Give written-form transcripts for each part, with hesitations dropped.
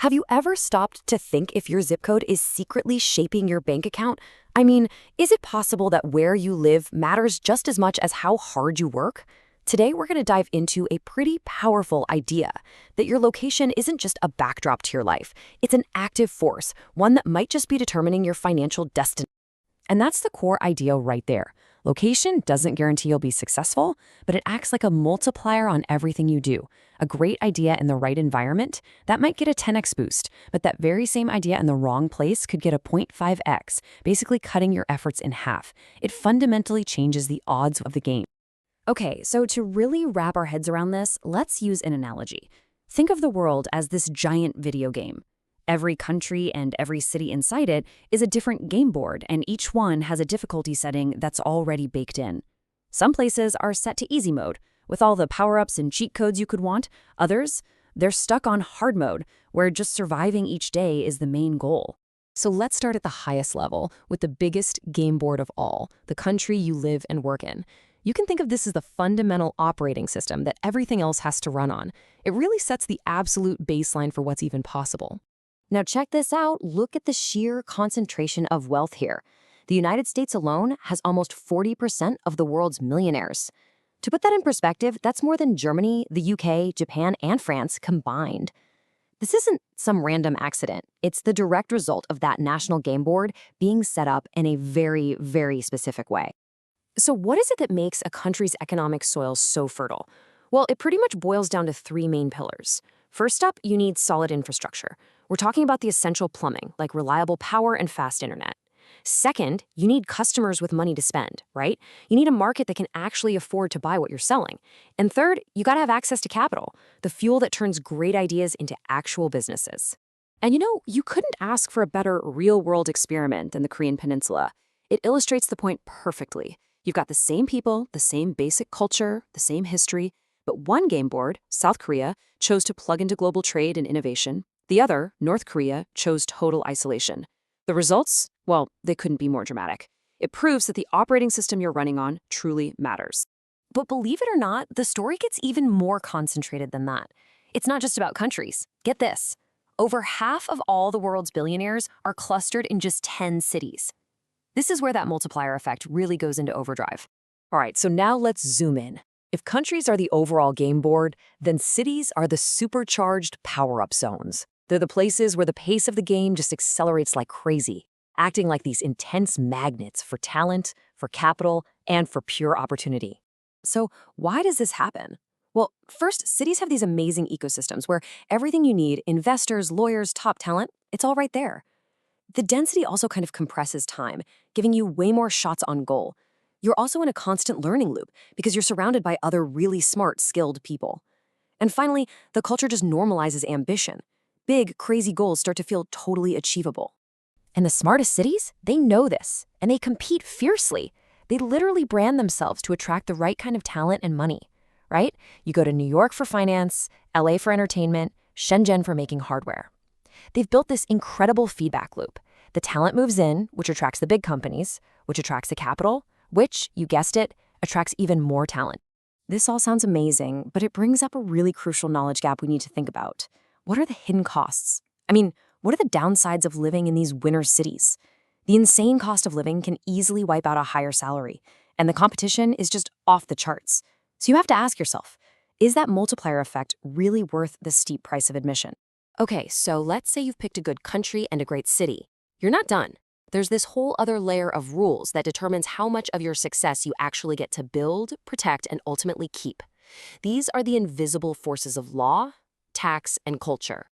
Have you ever stopped to think if your zip code is secretly shaping your bank account? I mean, is it possible that where you live matters just as much as how hard you work? Today, we're going to dive into a pretty powerful idea that your location isn't just a backdrop to your life. It's an active force, one that might just be determining your financial destiny. And that's the core idea right there. Location doesn't guarantee you'll be successful, but it acts like a multiplier on everything you do. A great idea in the right environment, that might get a 10x boost, but that very same idea in the wrong place could get a 0.5x, basically cutting your efforts in half. It fundamentally changes the odds of the game. Okay, so to really wrap our heads around this, let's use an analogy. Think of the world as this giant video game. Every country and every city inside it is a different game board, and each one has a difficulty setting that's already baked in. Some places are set to easy mode, with all the power-ups and cheat codes you could want. Others, they're stuck on hard mode, where just surviving each day is the main goal. So let's start at the highest level, with the biggest game board of all, the country you live and work in. You can think of this as the fundamental operating system that everything else has to run on. It really sets the absolute baseline for what's even possible. Now check this out. Look at the sheer concentration of wealth here. The United States alone has almost 40% of the world's millionaires. To put that in perspective, that's more than Germany, the UK, Japan, and France combined. This isn't some random accident. It's the direct result of that national game board being set up in a very, very specific way. So what is it that makes a country's economic soil so fertile? Well, it pretty much boils down to three main pillars. First up, you need solid infrastructure. We're talking about the essential plumbing, like reliable power and fast internet. Second, you need customers with money to spend, right? You need a market that can actually afford to buy what you're selling. And third, you gotta have access to capital, the fuel that turns great ideas into actual businesses. And you couldn't ask for a better real-world experiment than the Korean Peninsula. It illustrates the point perfectly. You've got the same people, the same basic culture, the same history, but one game board, South Korea, chose to plug into global trade and innovation. The other, North Korea, chose total isolation. The results? Well, they couldn't be more dramatic. It proves that the operating system you're running on truly matters. But believe it or not, the story gets even more concentrated than that. It's not just about countries. Get this. Over half of all the world's billionaires are clustered in just 10 cities. This is where that multiplier effect really goes into overdrive. All right, so now let's zoom in. If countries are the overall game board, then cities are the supercharged power-up zones. They're the places where the pace of the game just accelerates like crazy, acting like these intense magnets for talent, for capital, and for pure opportunity. So why does this happen? Well, first, cities have these amazing ecosystems where everything you need, investors, lawyers, top talent, it's all right there. The density also kind of compresses time, giving you way more shots on goal. You're also in a constant learning loop because you're surrounded by other really smart, skilled people. And finally, the culture just normalizes ambition. Big, crazy goals start to feel totally achievable. And the smartest cities, they know this, and they compete fiercely. They literally brand themselves to attract the right kind of talent and money, right? You go to New York for finance, LA for entertainment, Shenzhen for making hardware. They've built this incredible feedback loop. The talent moves in, which attracts the big companies, which attracts the capital, which, you guessed it, attracts even more talent. This all sounds amazing, but it brings up a really crucial knowledge gap we need to think about. What are the hidden costs? I mean, what are the downsides of living in these winner cities? The insane cost of living can easily wipe out a higher salary, and the competition is just off the charts. So you have to ask yourself, is that multiplier effect really worth the steep price of admission? Okay, so let's say you've picked a good country and a great city. You're not done. There's this whole other layer of rules that determines how much of your success you actually get to build, protect, and ultimately keep. These are the invisible forces of law, tax, and culture.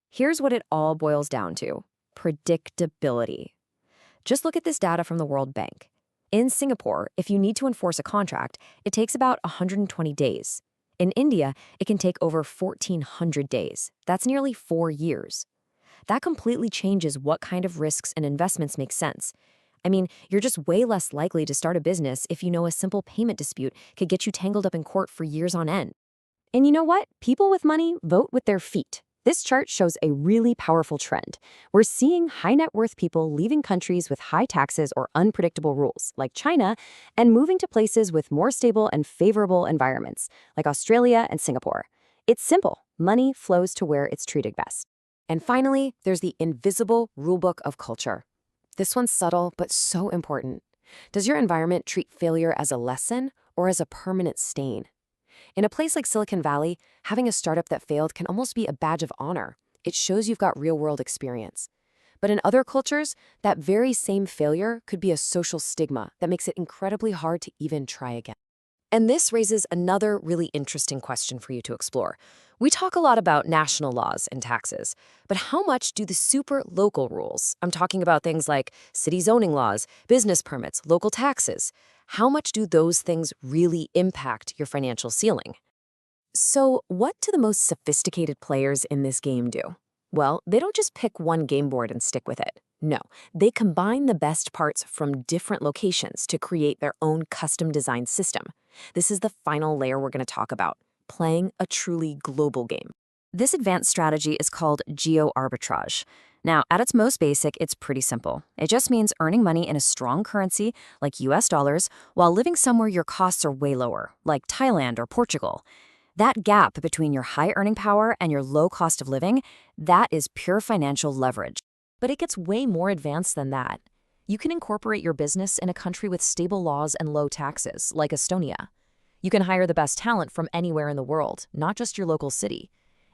Here's what it all boils down to: predictability. Just look at this data from the World Bank. In Singapore, if you need to enforce a contract, it takes about 120 days. In India, it can take over 1,400 days. That's nearly 4 years. That completely changes what kind of risks and investments make sense. I mean, you're just way less likely to start a business if you know a simple payment dispute could get you tangled up in court for years on end. And you know what? People with money vote with their feet. This chart shows a really powerful trend. We're seeing high net worth people leaving countries with high taxes or unpredictable rules, like China, and moving to places with more stable and favorable environments, like Australia and Singapore. It's simple. Money flows to where it's treated best. And finally, there's the invisible rulebook of culture. This one's subtle, but so important. Does your environment treat failure as a lesson or as a permanent stain? In a place like Silicon Valley, having a startup that failed can almost be a badge of honor. It shows you've got real-world experience. But in other cultures, that very same failure could be a social stigma that makes it incredibly hard to even try again. And this raises another really interesting question for you to explore. We talk a lot about national laws and taxes, but how much do the super local rules, I'm talking about things like city zoning laws, business permits, local taxes, how much do those things really impact your financial ceiling? So, what do the most sophisticated players in this game do? Well, they don't just pick one game board and stick with it. No, they combine the best parts from different locations to create their own custom-designed system. This is the final layer we're going to talk about, playing a truly global game. This advanced strategy is called Geo-Arbitrage. Now, at its most basic, it's pretty simple. It just means earning money in a strong currency, like US dollars, while living somewhere your costs are way lower, like Thailand or Portugal. That gap between your high earning power and your low cost of living, that is pure financial leverage. But it gets way more advanced than that. You can incorporate your business in a country with stable laws and low taxes, like Estonia. You can hire the best talent from anywhere in the world, not just your local city.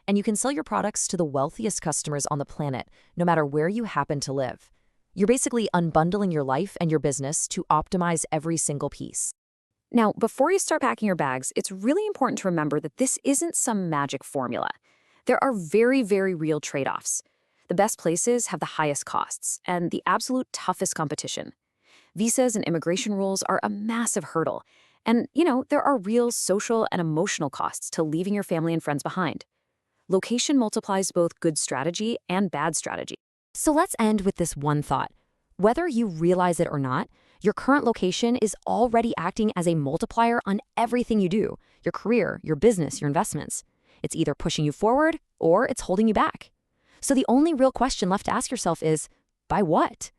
And you can sell your products to the wealthiest customers on the planet, no matter where you happen to live. You're basically unbundling your life and your business to optimize every single piece. Now, before you start packing your bags, it's really important to remember that this isn't some magic formula. There are very, very real trade-offs. The best places have the highest costs and the absolute toughest competition. Visas and immigration rules are a massive hurdle. And, there are real social and emotional costs to leaving your family and friends behind. Location multiplies both good strategy and bad strategy. So let's end with this one thought. Whether you realize it or not, your current location is already acting as a multiplier on everything you do, your career, your business, your investments. It's either pushing you forward or it's holding you back. So the only real question left to ask yourself is, by what?